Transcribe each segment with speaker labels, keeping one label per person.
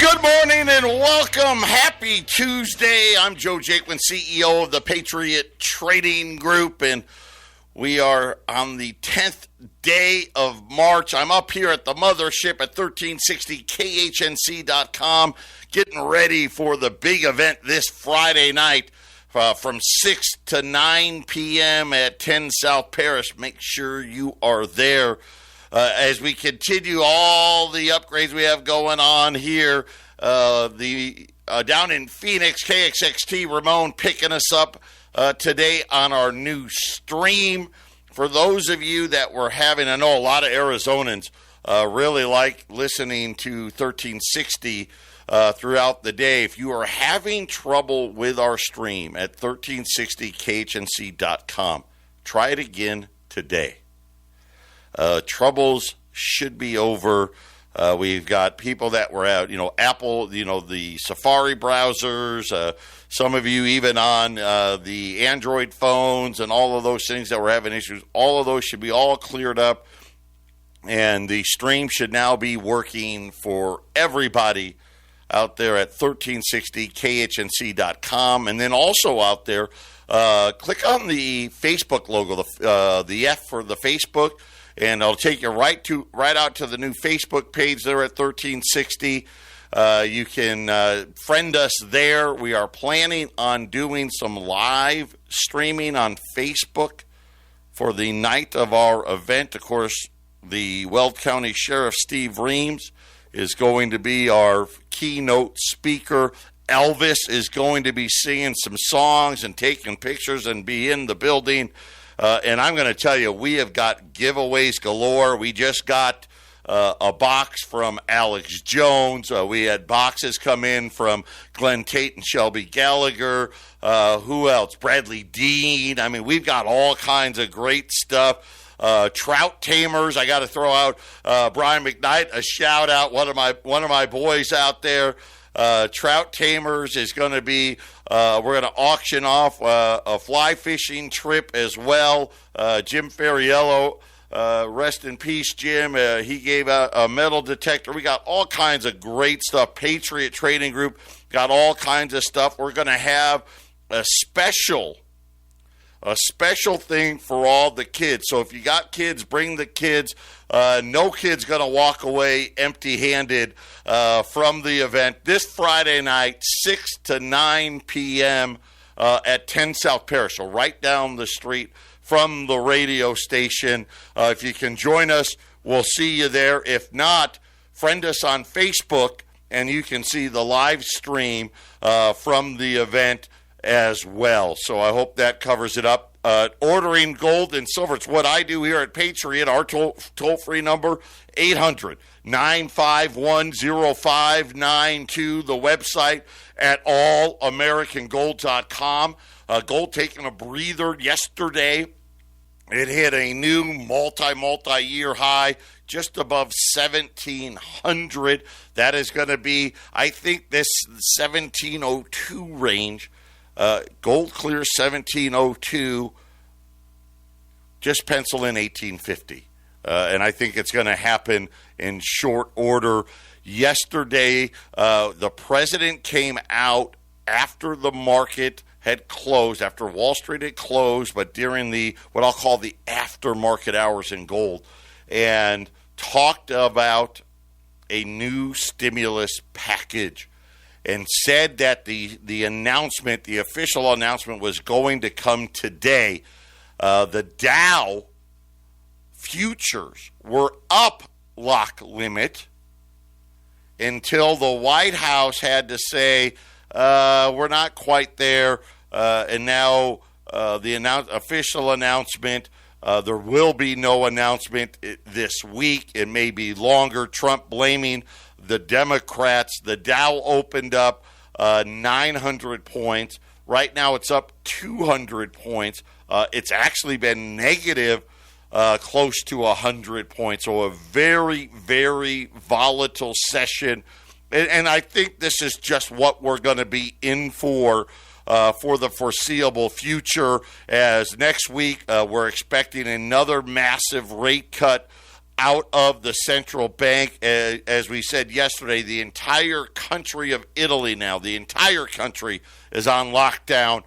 Speaker 1: Good morning and welcome. Happy Tuesday. I'm Joe Jaquin, CEO of the Patriot Trading Group, and we are on the 10th day of March. I'm up here at the mothership at 1360khnc.com, getting ready for the big event this Friday night from 6 to 9 p.m. at 10 South Paris. Make sure you are there. As we continue all the upgrades we have going on here, down in Phoenix, KXXT, Ramon picking us up today on our new stream. For those of you that were having, I know a lot of Arizonans really like listening to 1360 throughout the day. If you are having trouble with our stream at 1360khnc.com, try it again today. Troubles should be over. We've got people that were out, Apple, the Safari browsers, some of you even on the Android phones and all of those things that were having issues. All of those should be all cleared up, and the stream should now be working for everybody out there at 1360khnc.com. And then also out there, click on the Facebook logo, the F for the Facebook, and it'll take you right out to the new Facebook page there at 1360. You can friend us there. We are planning on doing some live streaming on Facebook for the night of our event. Of course, the Weld County Sheriff Steve Reams is going to be our keynote speaker. Elvis is going to be singing some songs and taking pictures and be in the building. And I'm going to tell you, we have got giveaways galore. We just got a box from Alex Jones. We had boxes come in from Glenn Tate and Shelby Gallagher. Who else? Bradley Dean. I mean, we've got all kinds of great stuff. Trout tamers. I got to throw out Brian McKnight a shout out. One of my boys out there. Trout tamers is going to be. We're going to auction off a fly fishing trip as well. Jim Ferriello, rest in peace, Jim. He gave out a metal detector. We got all kinds of great stuff. Patriot Trading Group got all kinds of stuff. We're going to have a special thing for all the kids. So if you got kids, bring the kids. No kid's going to walk away empty-handed from the event this Friday night, 6 to 9 p.m. At 10 South Paris, so right down the street from the radio station. If you can join us, we'll see you there. If not, friend us on Facebook, and you can see the live stream from the event as well. So I hope that covers it up. Ordering gold and silver, it's what I do here at Patriot. Our toll-free number, 800-951-0592. The website at allamericangold.com. Gold taking a breather yesterday. It hit a new multi-year high, just above 1,700. That is going to be, I think, this 1,702 range. Gold clear 1702, just pencil in 1850. And I think it's going to happen in short order. Yesterday, the president came out after the market had closed, after Wall Street had closed, but during the what I'll call the aftermarket hours in gold, and talked about a new stimulus package. And said that the announcement, the official announcement, was going to come today. The Dow futures were up lock limit until the White House had to say, we're not quite there. And now the official announcement, there will be no announcement this week. It may be longer. Trump blaming the Democrats. The Dow opened up 900 points. Right now it's up 200 points. It's actually been negative close to 100 points. So a very, very volatile session. And I think this is just what we're going to be in for the foreseeable future, as next week we're expecting another massive rate cut out of the central bank. As we said yesterday, the entire country of Italy now, the entire country is on lockdown.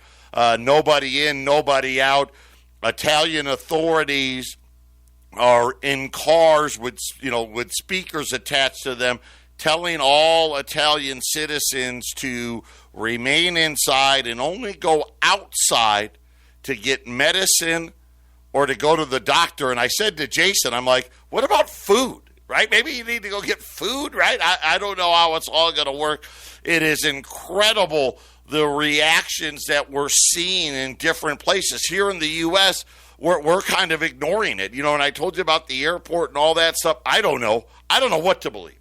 Speaker 1: Nobody in, nobody out. Italian authorities are in cars with speakers attached to them, telling all Italian citizens to remain inside and only go outside to get medicine or to go to the doctor. And I said to Jason, I'm like, what about food, right? Maybe you need to go get food, right? I don't know how it's all going to work. It is incredible, the reactions that we're seeing in different places. Here in the U.S., we're kind of ignoring it. And I told you about the airport and all that stuff. I don't know. I don't know what to believe,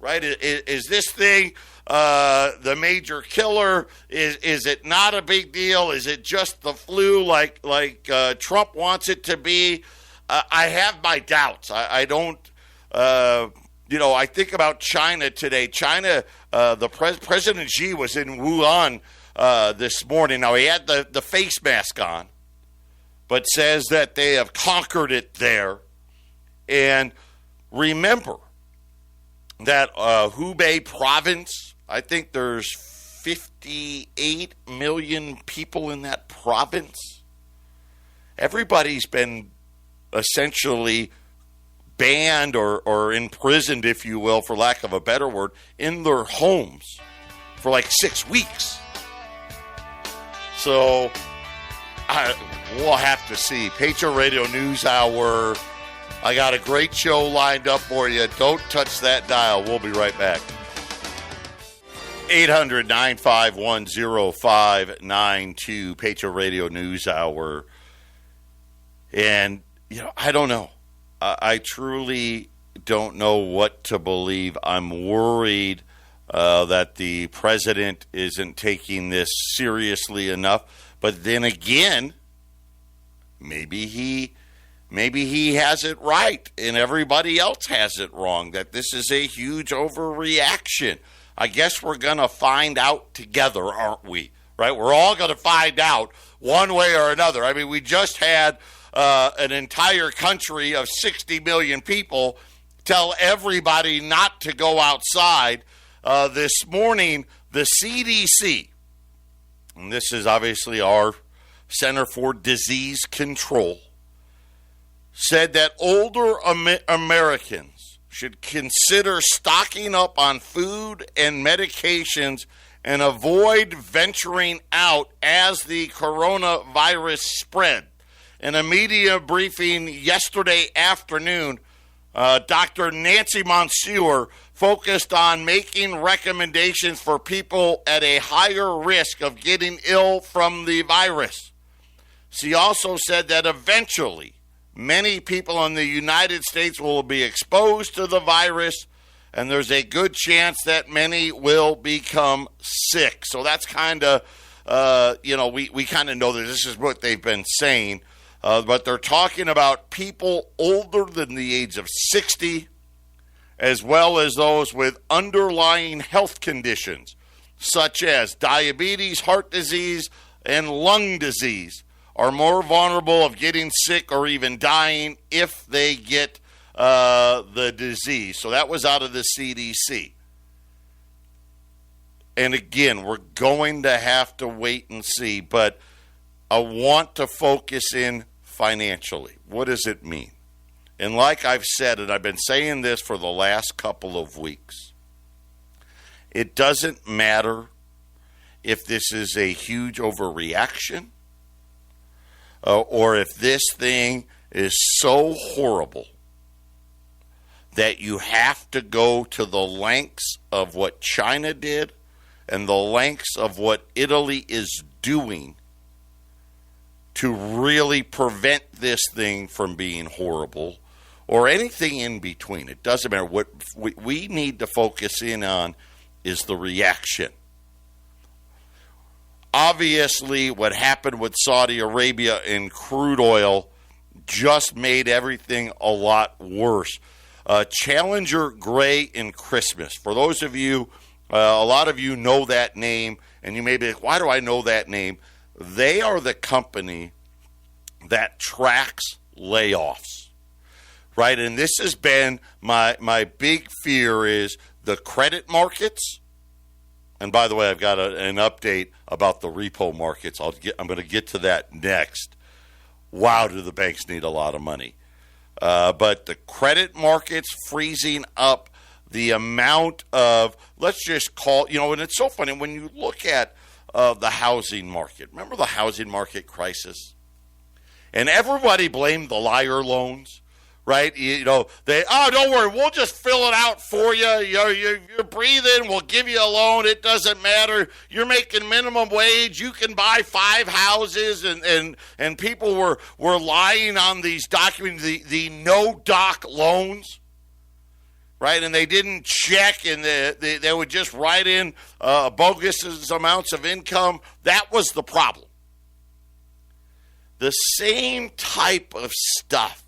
Speaker 1: right? Is this thing the major killer? Is it not a big deal? Is it just the flu like Trump wants it to be? I have my doubts. I don't, I think about China today. China, President Xi was in Wuhan this morning. Now, he had the face mask on, but says that they have conquered it there. And remember that Hubei province, I think there's 58 million people in that province. Everybody's been essentially banned or imprisoned, if you will, for lack of a better word, in their homes for like 6 weeks. So we'll have to see. Patriot Radio News Hour. I got a great show lined up for you. Don't touch that dial. We'll be right back. 800-951-0592, Patriot Radio News Hour. And, I don't know. I truly don't know what to believe. I'm worried that the president isn't taking this seriously enough. But then again, maybe he has it right and everybody else has it wrong, that this is a huge overreaction. I guess we're going to find out together, aren't we? Right? We're all going to find out one way or another. I mean, we just had an entire country of 60 million people tell everybody not to go outside. This morning, the CDC, and this is obviously our Center for Disease Control, said that older Americans should consider stocking up on food and medications and avoid venturing out as the coronavirus spread. In a media briefing yesterday afternoon, Dr. Nancy Monsieur focused on making recommendations for people at a higher risk of getting ill from the virus. She also said that eventually many people in the United States will be exposed to the virus, and there's a good chance that many will become sick. So that's kind of, we kind of know that this is what they've been saying. But they're talking about people older than the age of 60, as well as those with underlying health conditions, such as diabetes, heart disease, and lung disease, are more vulnerable of getting sick or even dying if they get the disease. So that was out of the CDC. And again, we're going to have to wait and see, but I want to focus in financially. What does it mean? And like I've said, and I've been saying this for the last couple of weeks, it doesn't matter if this is a huge overreaction or if this thing is so horrible that you have to go to the lengths of what China did and the lengths of what Italy is doing to really prevent this thing from being horrible, or anything in between. It doesn't matter. What we need to focus in on is the reaction. Obviously, what happened with Saudi Arabia and crude oil just made everything a lot worse. Challenger Gray and Christmas. For those of you, a lot of you know that name, and you may be like, why do I know that name? They are the company that tracks layoffs. right? And this has been my big fear is the credit markets. And by the way, I've got an update about the repo markets. I'm going to get to that next. Wow, do the banks need a lot of money. But the credit markets freezing up, the amount of, let's just call, and it's so funny when you look at the housing market. Remember the housing market crisis? And everybody blamed the liar loans, right? Don't worry, we'll just fill it out for you. You're breathing, we'll give you a loan. It doesn't matter. You're making minimum wage. You can buy 5 houses, and people were lying on these documents, the no-doc loans, right? And they didn't check, and they would just write in bogus amounts of income. That was the problem. The same type of stuff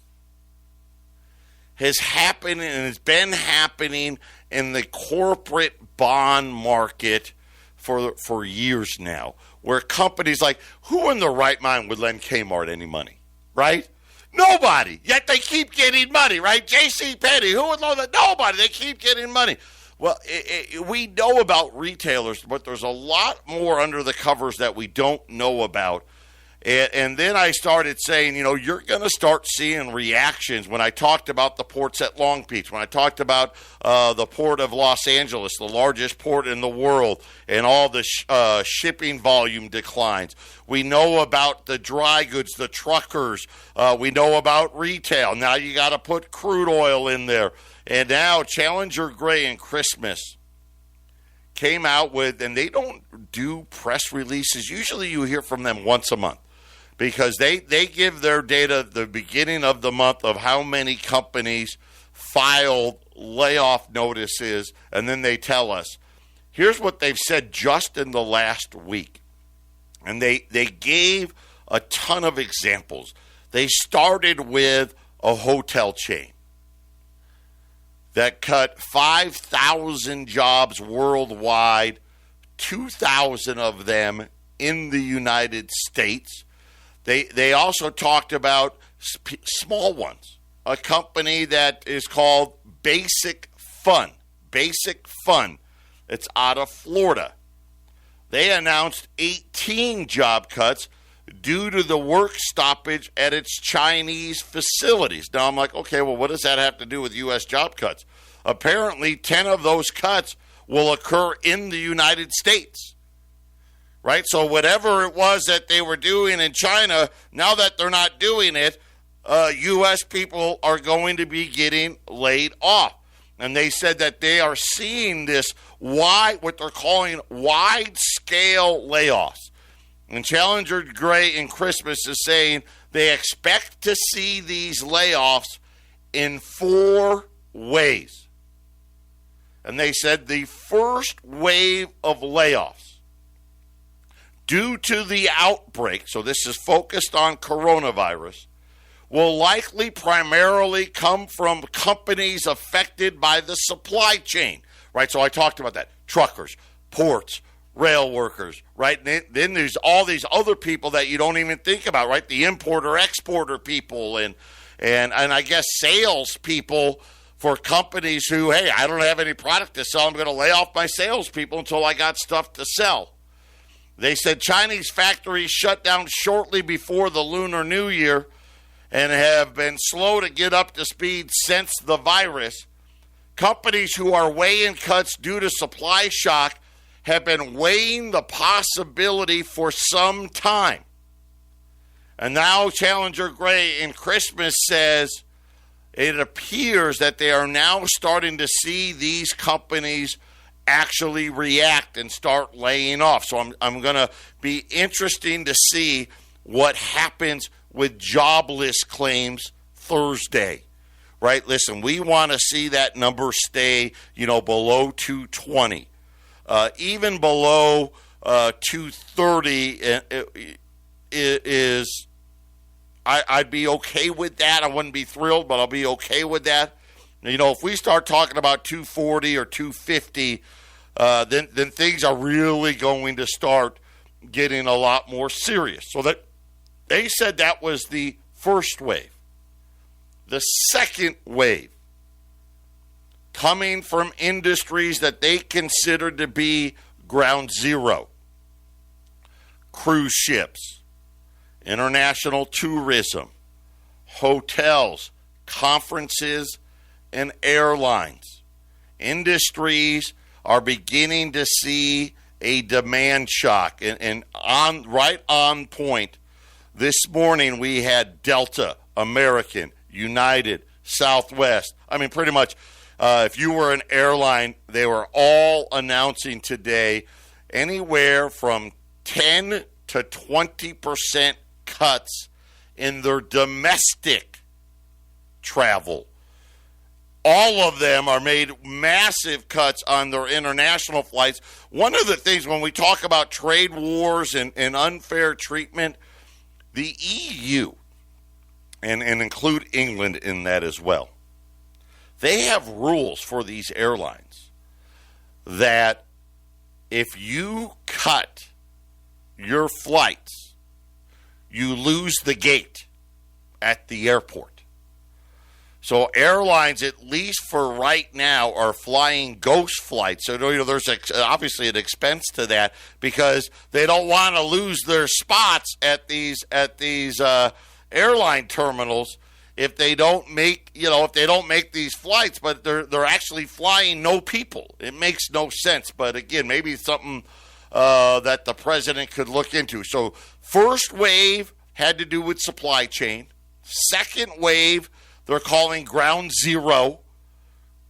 Speaker 1: has happened and has been happening in the corporate bond market for years now, where companies like, who in their right mind would lend Kmart any money, right? Nobody. Yet they keep getting money, right? JCPenney, who would loan that? Nobody. They keep getting money. Well, we know about retailers, but there's a lot more under the covers that we don't know about. And then I started saying, you're going to start seeing reactions when I talked about the ports at Long Beach, when I talked about the port of Los Angeles, the largest port in the world, and all the shipping volume declines. We know about the dry goods, the truckers. We know about retail. Now you got to put crude oil in there. And now Challenger Gray and Christmas came out with, and they don't do press releases. Usually you hear from them once a month, because they give their data at the beginning of the month of how many companies filed layoff notices, and then they tell us, here's what they've said just in the last week. And they gave a ton of examples. They started with a hotel chain that cut 5,000 jobs worldwide, 2,000 of them in the United States. They also talked about small ones, a company that is called Basic Fun. Basic Fun. It's out of Florida. They announced 18 job cuts due to the work stoppage at its Chinese facilities. Now I'm like, okay, well, what does that have to do with U.S. job cuts? Apparently 10 of those cuts will occur in the United States. Right? So whatever it was that they were doing in China, now that they're not doing it, U.S. people are going to be getting laid off. And they said that they are seeing this what they're calling wide-scale layoffs. And Challenger Gray and Christmas is saying they expect to see these layoffs in 4 ways. And they said the first wave of layoffs, due to the outbreak, so this is focused on coronavirus, will likely primarily come from companies affected by the supply chain, right? So I talked about that. Truckers, ports, rail workers, right? And then there's all these other people that you don't even think about, right? The importer-exporter people and I guess sales people for companies who, hey, I don't have any product to sell. I'm going to lay off my salespeople until I got stuff to sell. They said Chinese factories shut down shortly before the Lunar New Year and have been slow to get up to speed since the virus. Companies who are weighing cuts due to supply shock have been weighing the possibility for some time. And now Challenger Gray in Christmas says it appears that they are now starting to see these companies actually react and start laying off. So I'm going to be interesting to see what happens with jobless claims Thursday, right? Listen, we want to see that number stay, below 220. Even below 230 is, I'd be okay with that. I wouldn't be thrilled, but I'll be okay with that. If we start talking about 240 or 250, then things are really going to start getting a lot more serious. So that they said that was the first wave. The second wave, coming from industries that they consider to be ground zero: cruise ships, international tourism, hotels, conferences, and airlines. Industries are beginning to see a demand shock. And right on point, this morning we had Delta, American, United, Southwest. I mean, pretty much, if you were an airline, they were all announcing today anywhere from 10 to 20% cuts in their domestic travel. All of them are made massive cuts on their international flights. One of the things when we talk about trade wars and unfair treatment, the EU, and include England in that as well, they have rules for these airlines that if you cut your flights, you lose the gate at the airport. So airlines, at least for right now, are flying ghost flights. So there's obviously an expense to that because they don't want to lose their spots at these airline terminals if they don't make these flights. But they're actually flying no people. It makes no sense. But again, maybe it's something that the president could look into. So first wave had to do with supply chain. Second wave, they're calling ground zero,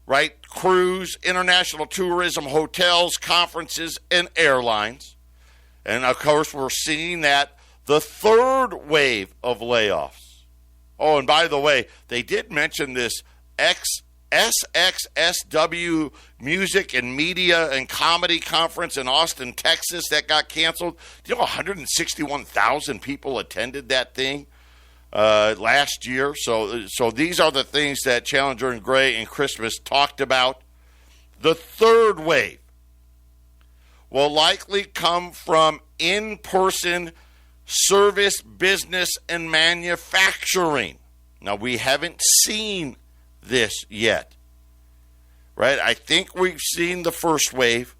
Speaker 1: right? Cruise, international tourism, hotels, conferences, and airlines. And, of course, we're seeing that the third wave of layoffs. Oh, and by the way, they did mention this SXSW Music and Media and Comedy Conference in Austin, Texas that got canceled. Do you know 161,000 people attended that thing last year? So these are the things that Challenger and Gray and Christmas talked about. The third wave will likely come from in-person service, business, and manufacturing. Now, we haven't seen this yet, right? I think we've seen the first wave.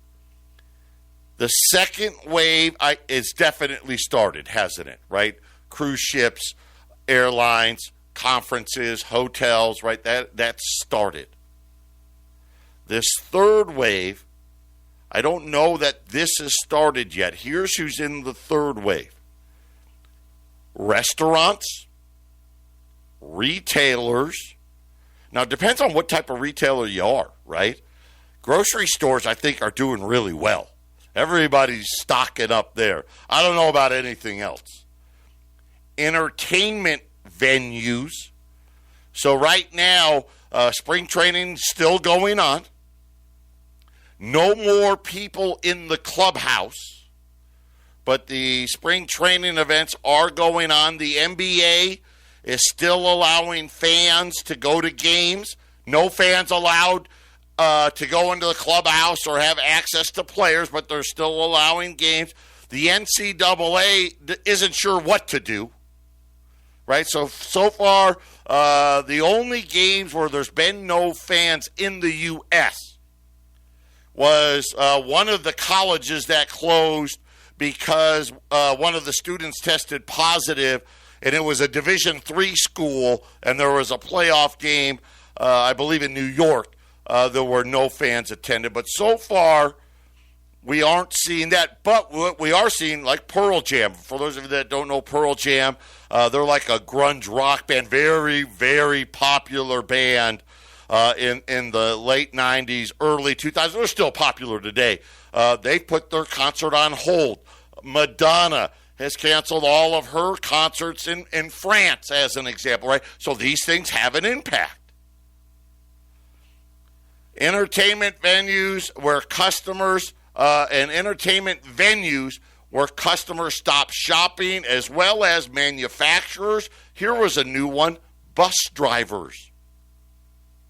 Speaker 1: The second wave is definitely started, hasn't it, right? Cruise ships, airlines, conferences, hotels, right? That started. This third wave, I don't know that this has started yet. Here's who's in the third wave: restaurants, retailers. Now, it depends on what type of retailer you are, right? Grocery stores, I think, are doing really well. Everybody's stocking up there. I don't know about anything else. Entertainment venues. So right now, spring training still going on. No more people in the clubhouse, but the spring training events are going on. The NBA is still allowing fans to go to games. No fans allowed to go into the clubhouse or have access to players, but they're still allowing games. The NCAA isn't sure what to do, right? So far, the only games where there's been no fans in the U.S. was one of the colleges that closed because one of the students tested positive, and it was a Division III school, and there was a playoff game, I believe in New York. There were no fans attended. But so far, we aren't seeing that. But what we are seeing, like Pearl Jam. For those of you that don't know Pearl Jam, they're like a grunge rock band, very, very popular band in the late 90s, early 2000s. They're still popular today. They put their concert on hold. Madonna has canceled all of her concerts in France, as an example, right? So these things have an impact. Entertainment venues where customers stop shopping, as well as manufacturers. Here was a new one: bus drivers.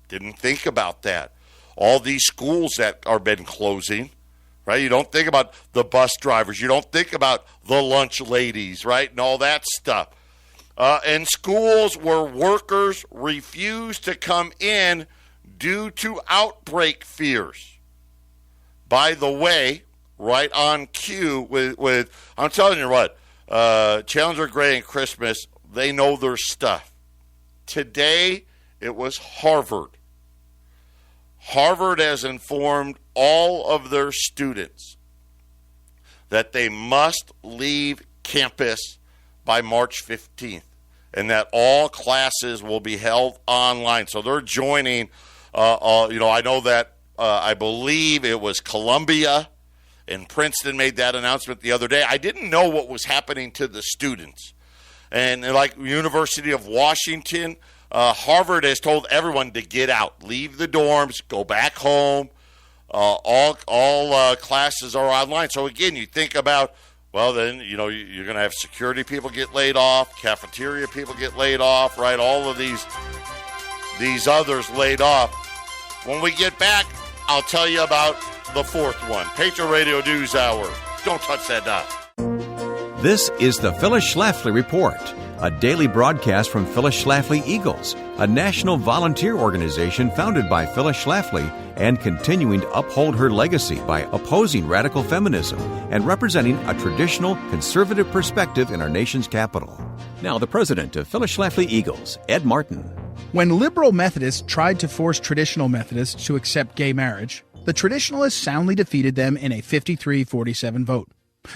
Speaker 1: Didn't think about that. All these schools that are been closing, right? You don't think about the bus drivers. You don't think about the lunch ladies, right? And all that stuff. and schools where workers refuse to come in due to outbreak fears. By the way, right on cue with I'm telling you what, Challenger Gray and Christmas, they know their stuff. Today, it was Harvard. Harvard has informed all of their students that they must leave campus by March 15th and that all classes will be held online. So they're joining, I know that I believe it was Columbia and Princeton made that announcement the other day. I didn't know what was happening to the students. And like University of Washington, Harvard has told everyone to get out, leave the dorms, go back home. All classes are online. So again, you think about, well, then you're going to have security people get laid off, cafeteria people get laid off, right? All of these others laid off. When we get back, I'll tell you about the fourth one. Patriot Radio News Hour. Don't touch that dial.
Speaker 2: This is the Phyllis Schlafly Report, a daily broadcast from Phyllis Schlafly Eagles, a national volunteer organization founded by Phyllis Schlafly and continuing to uphold her legacy by opposing radical feminism and representing a traditional conservative perspective in our nation's capital. Now, the president of Phyllis Schlafly Eagles, Ed Martin.
Speaker 3: When liberal Methodists tried to force traditional Methodists to accept gay marriage, the traditionalists soundly defeated them in a 53-47 vote.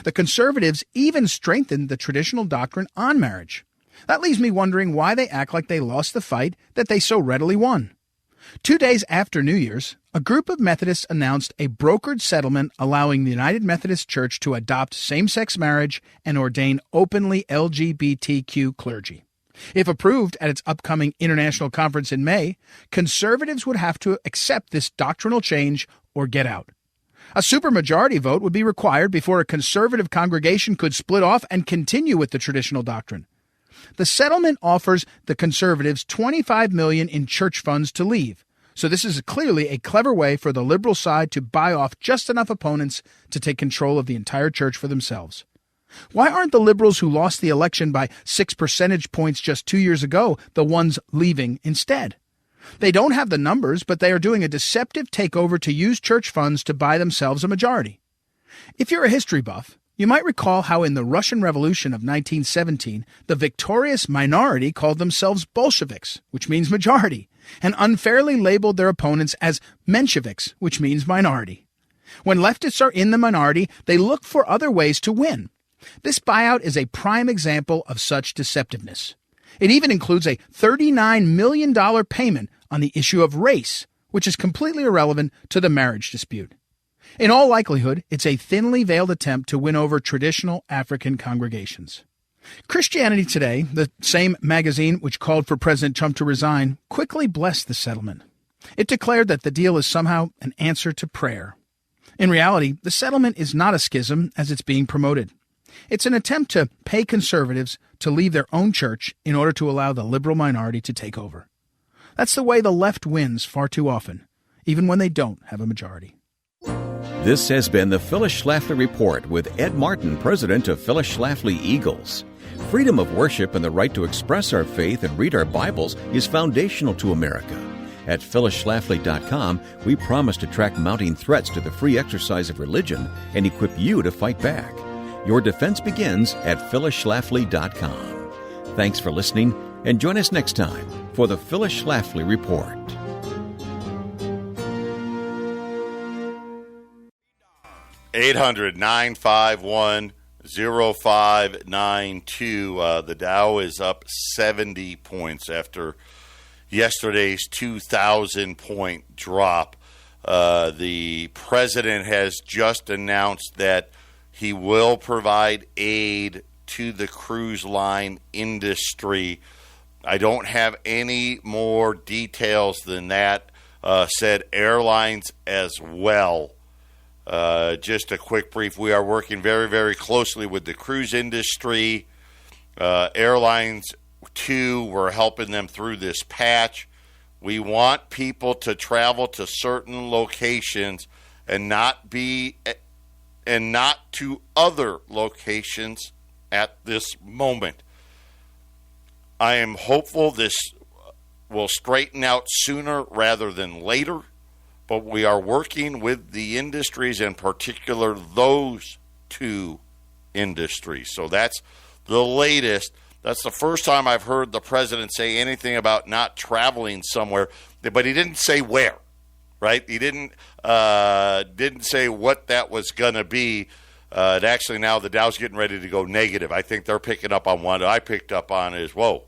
Speaker 3: The conservatives even strengthened the traditional doctrine on marriage. That leaves me wondering why they act like they lost the fight that they so readily won. 2 days after New Year's, a group of Methodists announced a brokered settlement allowing the United Methodist Church to adopt same-sex marriage and ordain openly LGBTQ clergy. If approved at its upcoming international conference in May, conservatives would have to accept this doctrinal change or get out. A supermajority vote would be required before a conservative congregation could split off and continue with the traditional doctrine. The settlement offers the conservatives $25 million in church funds to leave. So this is clearly a clever way for the liberal side to buy off just enough opponents to take control of the entire church for themselves. Why aren't the liberals who lost the election by 6 percentage points just 2 years ago the ones leaving instead? They don't have the numbers, but they are doing a deceptive takeover to use church funds to buy themselves a majority. If you're a history buff, you might recall how in the Russian Revolution of 1917, the victorious minority called themselves Bolsheviks, which means majority, and unfairly labeled their opponents as Mensheviks, which means minority. When leftists are in the minority, they look for other ways to win. This buyout is a prime example of such deceptiveness. It even includes a $39 million payment on the issue of race, which is completely irrelevant to the marriage dispute. In all likelihood, it's a thinly veiled attempt to win over traditional African congregations. Christianity Today, the same magazine which called for President Trump to resign, quickly blessed the settlement. It declared that the deal is somehow an answer to prayer. In reality, the settlement is not a schism as it's being promoted. It's an attempt to pay conservatives to leave their own church in order to allow the liberal minority to take over. That's the way the left wins far too often, even when they don't have a majority.
Speaker 2: This has been the Phyllis Schlafly Report with Ed Martin, president of Phyllis Schlafly Eagles. Freedom of worship and the right to express our faith and read our Bibles is foundational to America. At phyllisschlafly.com, we promise to track mounting threats to the free exercise of religion and equip you to fight back. Your defense begins at phyllisschlafly.com. Thanks for listening, and join us next time for the Phyllis Schlafly Report.
Speaker 1: (800-951-0592). The Dow is up 70 points after yesterday's 2,000-point drop. The president has just announced that he will provide aid to the cruise line industry. I don't have any more details than that. Said airlines as well. Just a quick brief. We are working very, very closely with the cruise industry. Airlines, too, we're helping them through this patch. We want people to travel to certain locations and not to other locations at this moment. I am hopeful this will straighten out sooner rather than later, but we are working with the industries, in particular those two industries. So that's the latest. That's the first time I've heard the president say anything about not traveling somewhere, but he didn't say where, right? He didn't say what that was going to be. And actually now the Dow's getting ready to go negative. I think they're picking up on one that I picked up on is, whoa,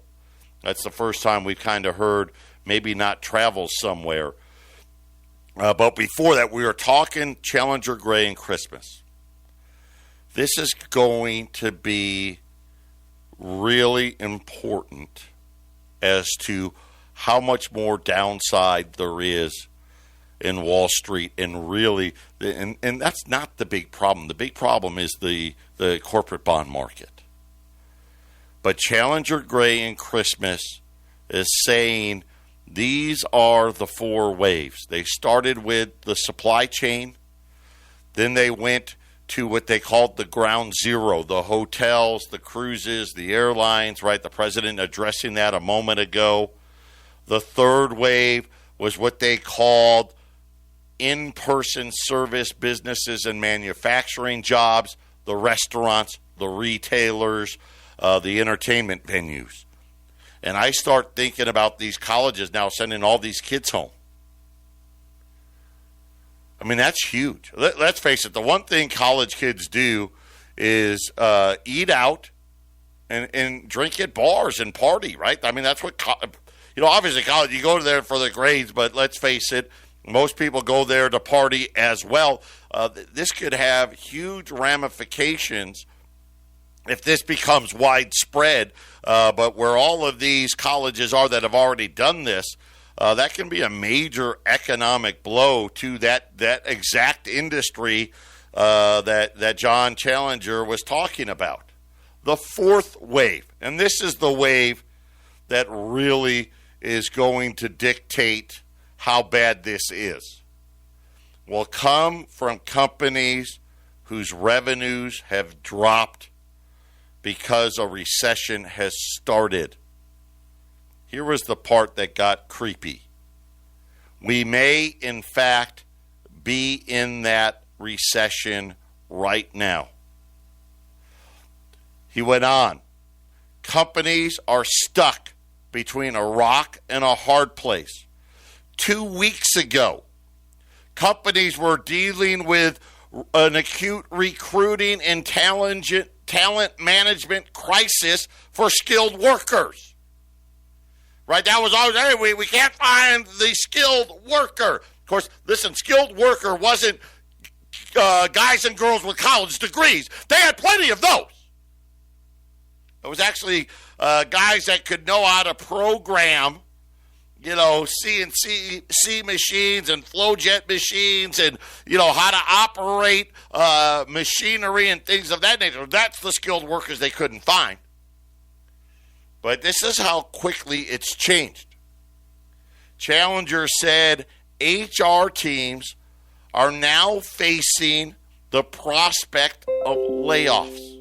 Speaker 1: that's the first time we've kind of heard maybe not travel somewhere. But before that, we were talking Challenger Gray and Christmas. This is going to be really important as to how much more downside there is in Wall Street, and really, and that's not the big problem. The big problem is the corporate bond market. But Challenger Gray and Christmas is saying these are the four waves. They started with the supply chain, then they went to what they called the ground zero, the hotels, the cruises, the airlines, right? The president addressing that a moment ago. The third wave was what they called in-person service businesses and manufacturing jobs, the restaurants, the retailers, the entertainment venues. And I start thinking about these colleges now sending all these kids home. I mean, that's huge. Let's face it, the one thing college kids do is eat out and drink at bars and party, right? I mean, that's what, obviously college, you go there for the grades, but let's face it, most people go there to party as well. This could have huge ramifications if this becomes widespread. But where all of these colleges are that have already done this, that can be a major economic blow to that exact industry that John Challenger was talking about. The fourth wave, and this is the wave that really is going to dictate how bad this is, will come from companies whose revenues have dropped because a recession has started. Here was the part that got creepy. We may, in fact, be in that recession right now. He went on. Companies are stuck between a rock and a hard place. 2 weeks ago, companies were dealing with an acute recruiting and talent management crisis for skilled workers. Right? That was always, hey, we can't find the skilled worker. Of course, listen, skilled worker wasn't guys and girls with college degrees. They had plenty of those. It was actually guys that could know how to program, CNC machines and flow jet machines and, how to operate machinery and things of that nature. That's the skilled workers they couldn't find. But this is how quickly it's changed. Challenger said HR teams are now facing the prospect of layoffs.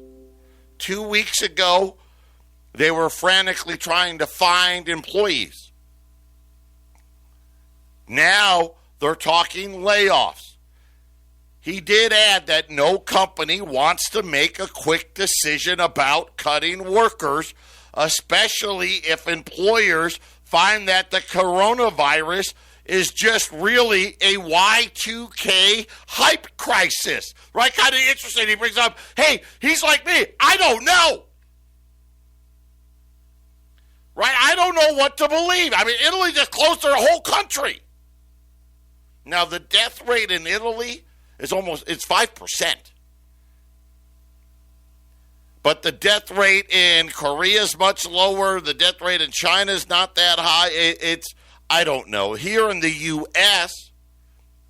Speaker 1: 2 weeks ago, they were frantically trying to find employees. Now they're talking layoffs. He did add that no company wants to make a quick decision about cutting workers, especially if employers find that the coronavirus is just really a Y2K hype crisis. Right? Kind of interesting. He brings up, hey, he's like me. I don't know. Right? I don't know what to believe. I mean, Italy just closed their whole country. Now, the death rate in Italy is it's 5%. But the death rate in Korea is much lower. The death rate in China is not that high. I don't know. Here in the U.S.,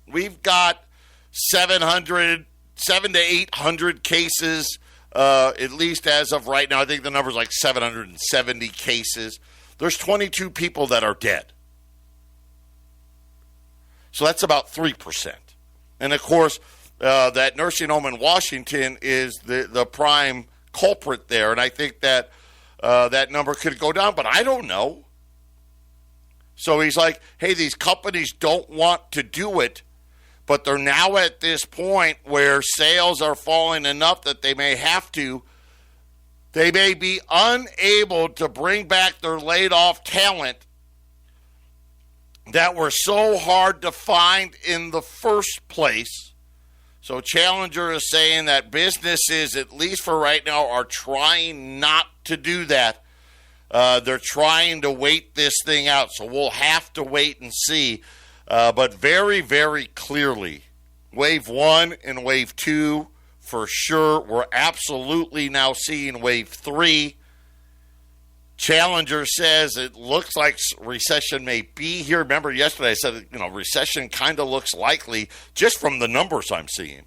Speaker 1: we've got 700 to 800 cases, at least as of right now. I think the number's like 770 cases. There's 22 people that are dead. So that's about 3%. And, of course, that nursing home in Washington is the prime culprit there. And I think that that number could go down, but I don't know. So he's like, hey, these companies don't want to do it, but they're now at this point where sales are falling enough that they may have to. They may be unable to bring back their laid off talent that were so hard to find in the first place. So Challenger is saying that businesses, at least for right now, are trying not to do that. They're trying to wait this thing out, so we'll have to wait and see. But very, very clearly, Wave 1 and Wave 2, for sure. We're absolutely now seeing Wave 3. Challenger says it looks like recession may be here. Remember yesterday I said, recession kind of looks likely just from the numbers I'm seeing.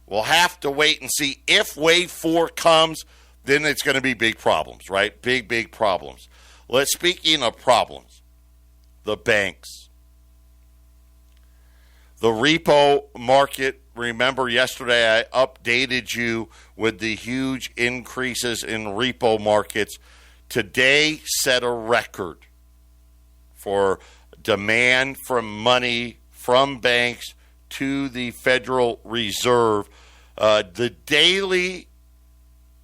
Speaker 1: We'll have to wait and see. If Wave 4 comes, then it's going to be big problems, right? Big, big problems. Speaking of problems, the banks. The repo market, remember yesterday I updated you with the huge increases in repo markets. Today set a record for demand from money from banks to the Federal Reserve. The daily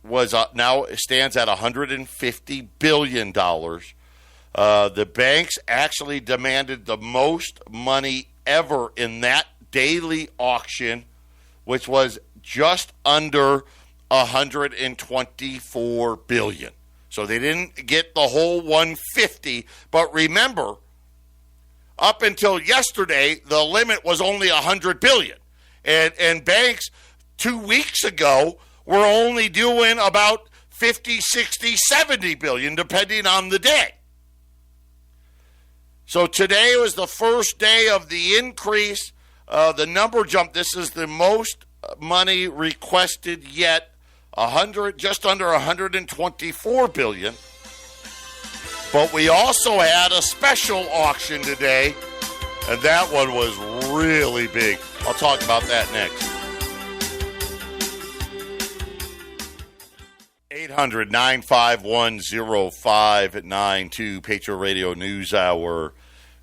Speaker 1: was now stands at $150 billion. The banks actually demanded the most money ever in that daily auction, which was just under $124 billion. So they didn't get the whole 150, but remember, up until yesterday, the limit was only $100 billion. And banks 2 weeks ago were only doing about 50, 60, 70 billion, depending on the day. So today was the first day of the increase. The number jumped. This is the most money requested yet, just under 124 billion. But we also had a special auction today, and that one was really big. I'll talk about that next. 800-951-0592, Patriot Radio News Hour.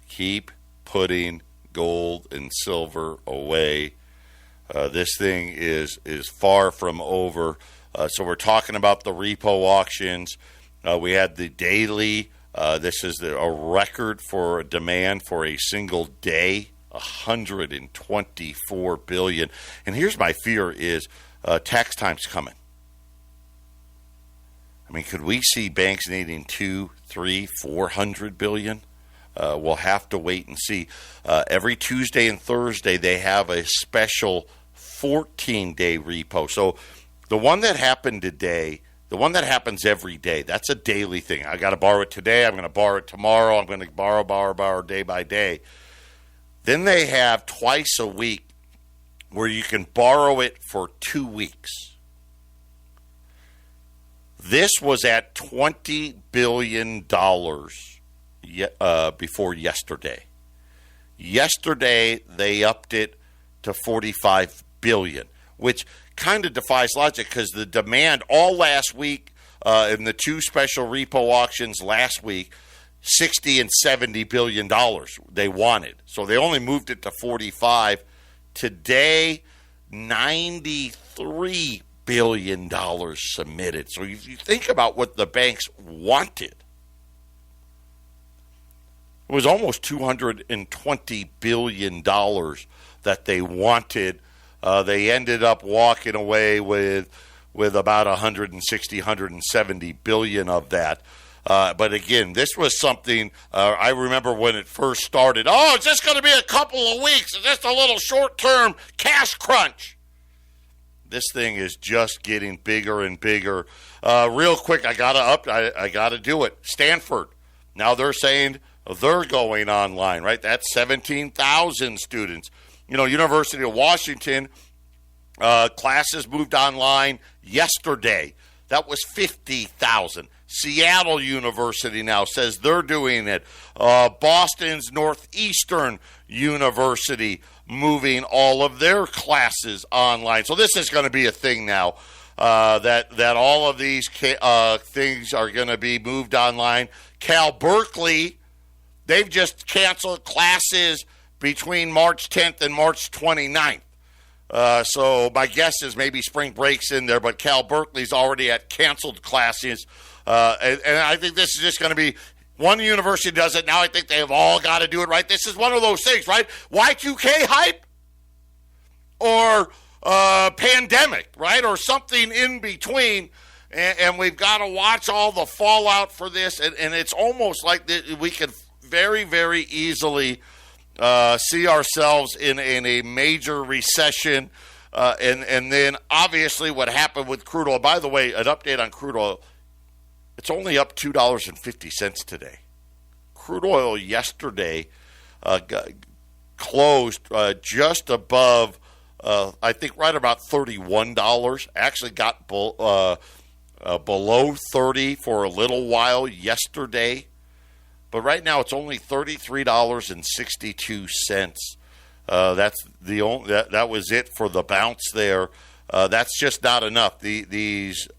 Speaker 1: Keep putting gold and silver away. This thing is far from over. So we're talking about the repo auctions. We had the daily. This is a record for demand for a single day, $124 billion. And here's my fear is tax time's coming. I mean, could we see banks needing 200, 300, 400 billion? We'll have to wait and see. Every Tuesday and Thursday, they have a special 14-day repo. So the one that happened today, the one that happens every day, that's a daily thing. I got to borrow it today. I'm going to borrow it tomorrow. I'm going to borrow day by day. Then they have twice a week where you can borrow it for 2 weeks. This was at $20 billion before yesterday. Yesterday, they upped it to $45 billion, which kind of defies logic because the demand all last week in the two special repo auctions last week, $60 and $70 billion they wanted. So they only moved it to 45. Today, $93 billion submitted. So if you think about what the banks wanted, it was almost $220 billion that they wanted. They ended up walking away with about 160, 170 billion of that. But again, this was something I remember when it first started. Oh, it's just going to be a couple of weeks. It's just a little short-term cash crunch. This thing is just getting bigger and bigger. Real quick, I gotta do it. Stanford. Now they're saying they're going online, right? That's 17,000 students. University of Washington, classes moved online yesterday. That was 50,000. Seattle University now says they're doing it. Boston's Northeastern University moving all of their classes online. So this is going to be a thing now. that all of these things are going to be moved online. Cal Berkeley, they've just canceled classes between March 10th and March 29th. So my guess is maybe spring break's in there, but Cal Berkeley's already at canceled classes. And I think this is just going to be, one university does it. Now I think they've all got to do it, right? This is one of those things, right? Y2K hype or pandemic, right? Or something in between. And we've got to watch all the fallout for this. And it's almost like we could very, very easily see ourselves in a major recession. And then obviously what happened with crude oil. By the way, an update on crude oil. It's only up $2.50 today. Crude oil yesterday closed just above, I think, right about $31. Actually got below 30 for a little while yesterday. But right now it's only $33.62. That's the only that was it for the bounce there. That's just not enough. These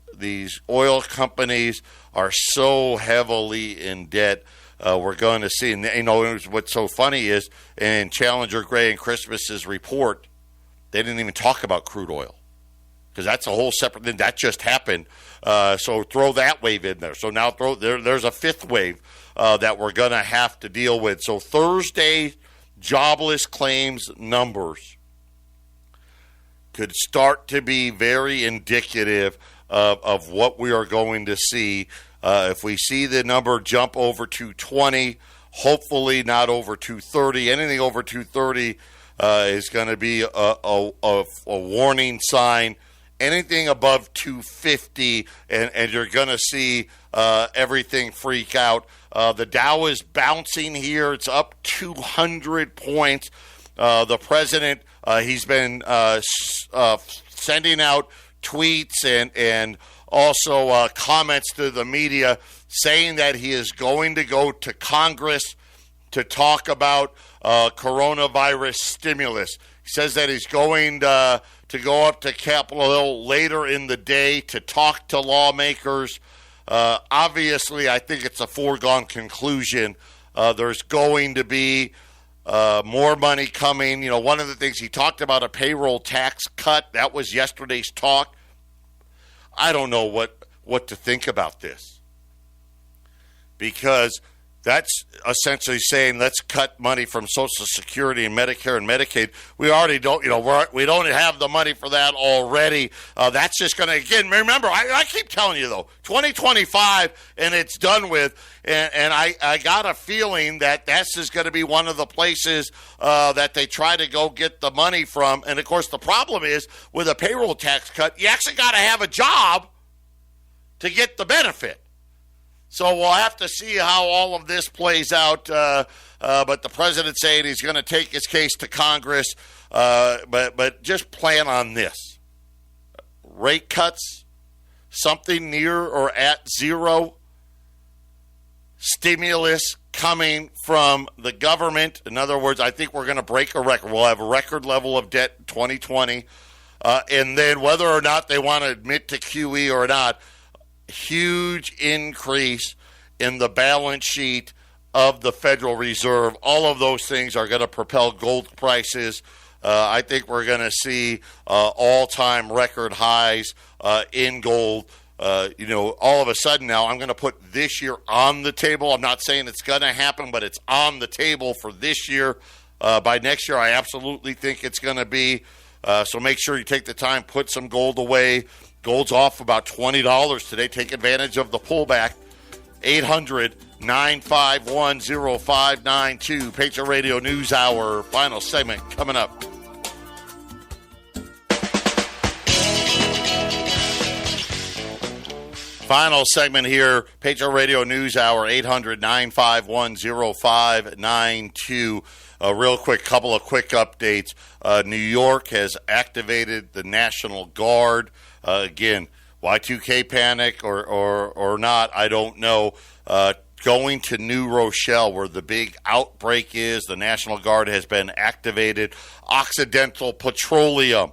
Speaker 1: oil companies are so heavily in debt. We're going to see, and you know what's so funny is in Challenger, Gray, and Christmas's report, they didn't even talk about crude oil because that's a whole separate thing. That just happened. So throw that wave in there. So now there's a fifth wave that we're going to have to deal with. So Thursday jobless claims numbers could start to be very indicative of what we are going to see. If we see the number jump over 220, hopefully not over 230. Anything over 230 is going to be a warning sign. Anything above 250, and you're going to see everything freak out. The Dow is bouncing here. It's up 200 points. The president, he's been sending out tweets and also comments to the media saying that he is going to go to Congress to talk about coronavirus stimulus. He says that he's going to go up to Capitol Hill later in the day to talk to lawmakers. Obviously, I think it's a foregone conclusion. There's going to be more money coming. You know, one of the things he talked about, a payroll tax cut. That was yesterday's talk. I don't know what to think about this, because that's essentially saying let's cut money from Social Security and Medicare and Medicaid. We already don't, we don't have the money for that already. That's just going to, again, remember, I keep telling you, though, 2025 and it's done with. And I got a feeling that this is going to be one of the places that they try to go get the money from. And, of course, the problem is with a payroll tax cut, you actually got to have a job to get the benefit. So we'll have to see how all of this plays out. But the president's saying he's going to take his case to Congress. But just plan on this. Rate cuts, something near or at zero. Stimulus coming from the government. In other words, I think we're going to break a record. We'll have a record level of debt in 2020. And then whether or not they want to admit to QE or not, huge increase in the balance sheet of the Federal Reserve. All of those things are going to propel gold prices. I think we're going to see all-time record highs in gold. All of a sudden now I'm going to put this year on the table. I'm not saying it's going to happen, but it's on the table for this year. By next year, I absolutely think it's going to be. So make sure you take the time, put some gold away. Gold's off about $20 today. Take advantage of the pullback. 800-951-0592. Patriot Radio News Hour. Final segment coming up. Final segment here. Patriot Radio News Hour. 800-951-0592. Real quick, couple of quick updates. New York has activated the National Guard. Again, Y2K panic or not, I don't know. Going to New Rochelle, where the big outbreak is, the National Guard has been activated. Occidental Petroleum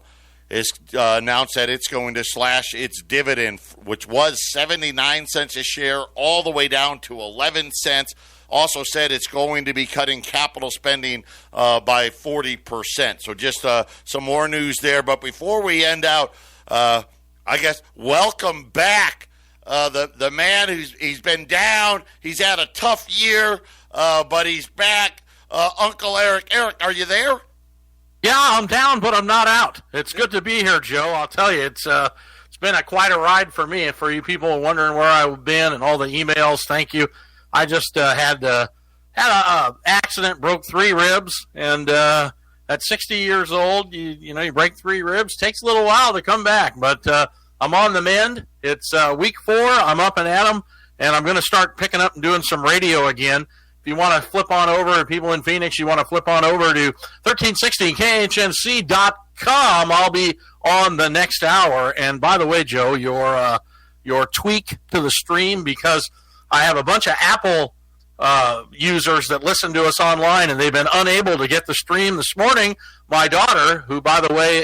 Speaker 1: is announced that it's going to slash its dividend, which was 79 cents a share, all the way down to 11 cents. Also said it's going to be cutting capital spending by 40%. So just some more news there. But before we end out, I guess welcome back the man he's been down. He's had a tough year, but he's back. Uncle Eric. Eric, are you there?
Speaker 4: Yeah, I'm down, but I'm not out. It's good to be here, Joe. I'll tell you, it's been quite a ride for me. And for you people wondering where I've been and all the emails, thank you. I just had a accident, broke 3 ribs, and at 60 years old, you break 3 ribs. Takes a little while to come back, but I'm on the mend. It's week 4. I'm up and at 'em, and I'm going to start picking up and doing some radio again. If you want to flip on over, people in Phoenix, you want to flip on over to 1360khnc.com. I'll be on the next hour. And by the way, Joe, your tweak to the stream, because I have a bunch of Apple users that listen to us online, and they've been unable to get the stream this morning. My daughter, who, by the way,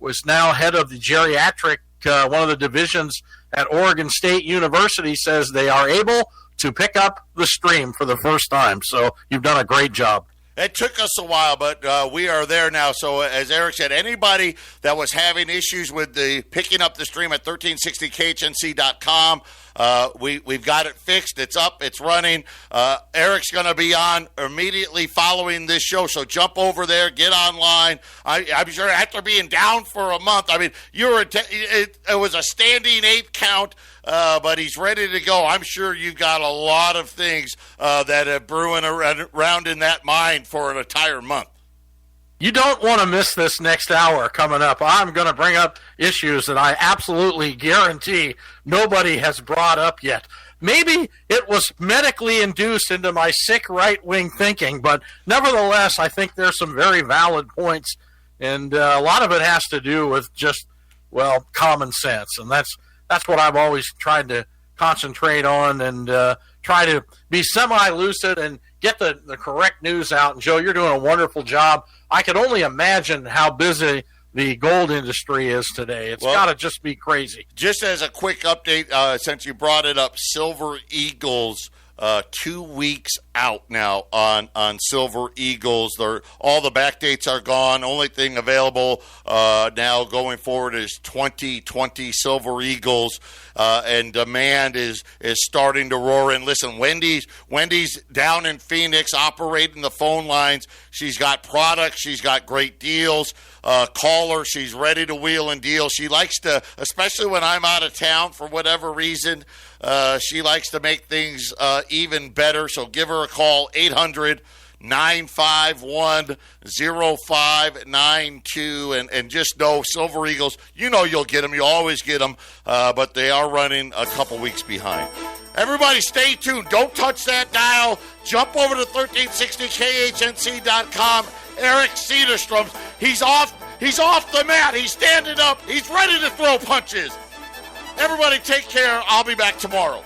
Speaker 4: was now head of the geriatric, one of the divisions at Oregon State University, says they are able to pick up the stream for the first time. So you've done a great job.
Speaker 1: It took us a while, but we are there now. So as Eric said, anybody that was having issues with the picking up the stream at 1360khnc.com, we've got it fixed. It's up. It's running. Eric's going to be on immediately following this show, so jump over there, get online. I'm sure after being down for a month, I mean, it was a standing 8 count, but he's ready to go. I'm sure you've got a lot of things that are brewing around in that mind for an entire month.
Speaker 4: You don't want to miss this next hour coming up. I'm going to bring up issues that I absolutely guarantee nobody has brought up yet. Maybe it was medically induced into my sick right-wing thinking, but nevertheless, I think there's some very valid points, and a lot of it has to do with just, common sense, and that's what I've always tried to concentrate on and try to be semi-lucid and get the correct news out. And, Joe, you're doing a wonderful job. I can only imagine how busy the gold industry is today. It's got to just be crazy.
Speaker 1: Just as a quick update, since you brought it up, Silver Eagles, 2 weeks out now on Silver Eagles. All the back dates are gone. Only thing available now going forward is 2020 Silver Eagles, and demand is starting to roar in. Listen, Wendy's down in Phoenix operating the phone lines. She's got products. She's got great deals. Call her. She's ready to wheel and deal. She likes to, especially when I'm out of town for whatever reason, she likes to make things even better. So give her a call, 800-951-0592. And just know, Silver Eagles, you'll get them. You always get them, but they are running a couple weeks behind. Everybody stay tuned. Don't touch that dial. Jump over to 1360khnc.com. Eric Cedarstrom, he's off the mat. He's standing up. He's ready to throw punches. Everybody take care. I'll be back tomorrow.